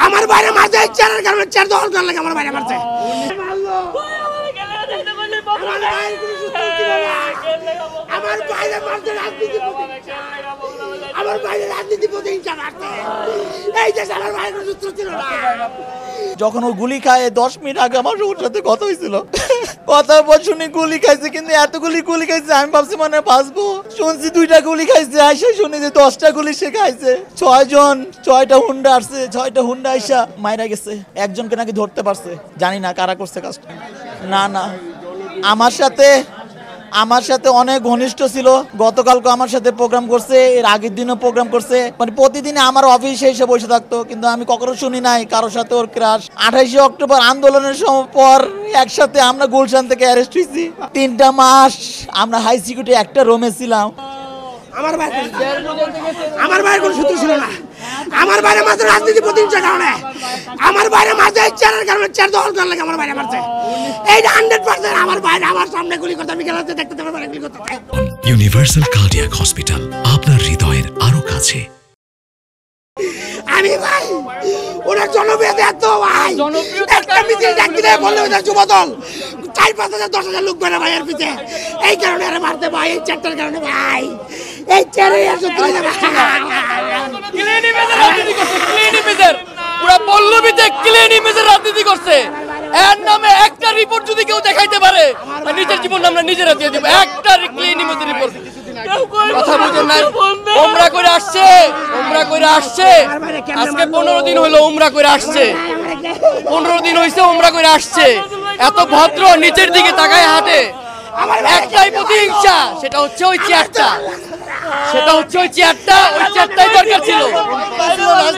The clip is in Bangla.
আমার বাইরে মারছে চেয়ারের কারণে চেয়ার দখল করার লাগে আমার বাইরে মারছে আমার বাইরে মারছে রাজনীতি আমার বাইরে রাজনীতি প্রতিহিংসা মারছে এই দেশে আমার বাইরে কোনো সূত্র ছিল না। যখন ও গুলি খায় 10 মিনিট আগে আমার ওর সাথে কথা হয়েছিল, কথার পর শুনি গুলি খাইছে, কিন্তু এতগুলি গুলি খাইছে আমি ভাবছি মানে বাঁচবো। শুনছি 2টা গুলি খাইছে, আইসা শুনি যে 10টা গুলি সে খাইছে। 6টা হুন্ডা আসছে, 6টা হুন্ডা আইসা মাইরা গেছে। একজনকে নাকি ধরতে পারছে, জানি না কারা করছে কাজটা। না আমার সাথে অনেক ঘনিষ্ঠ ছিল। গতকালকে আমার সাথে প্রোগ্রাম করছে, এর আগের দিনও প্রোগ্রাম করছে। মানে প্রতিদিন আমার অফিসে এসে বসে থাকতো, কিন্তু আমি কখনো শুনি নাই কারোর সাথে ওর ক্রাশ। 28শে অক্টোবর আন্দোলনের পর একসাথে আমরা গুলশান থেকে অ্যারেস্ট হয়েছি। 3টা মাস আমরা হাই সিকিউরিটি একটা রুমে ছিলাম। আমার বাইরে কোনো সূত্র ছিল না। আমার বাইরে মাত্র রাজনীতি প্রতিহিংসার কারণে আমার বাইরে মারছে চেয়ারের কারণে চেয়ার দখল করার লাগে আমার বাইরে মারছে। এইটা 100% আমার বাইরে আমার সামনে গুলি করতে আমি গেলাতে দেখতে আমার বাইরে গুলি করতে। ইউনিভার্সাল কার্ডিয়াক হসপিটাল, আপনার হৃদয়ের আরো কাছে। আমি ভাই ওনার জনপ্রিয় এত ভাই একটা মিছিল ডাক দিলে বললে ওদের যুবদল 4-5,000 10,000 লোক বেড়ে ভাই এর পিছে। এই কারণে আরে মারতে ভাই এই চেয়ারটার কারণে ভাই এই চেয়ারে এসে তুলে দেবে। পুরো পল্লবীতে ক্লিন ইমেজের রাজনীতি করছে। এর নামে একটা রিপোর্ট যদি কেউ দেখাইতে পারে, নিজের জীবন আমরা নিজেরা দিয়ে দেব। একটা ক্লিন ইমেজের রিপোর্ট কথা বুঝেন না। ওমরা করে আসছে আজকে 15 দিন হলো ওমরা করে আসছে। 15 দিন হয়েছে ওমরা করে আসছে। এত ভদ্র, নিচের দিকে তাকায় হাঁটে। একটাই প্রতিহিংসা, সেটা হচ্ছে ওই চেয়ারটা। ওই চেয়ারটাই দরকার ছিল।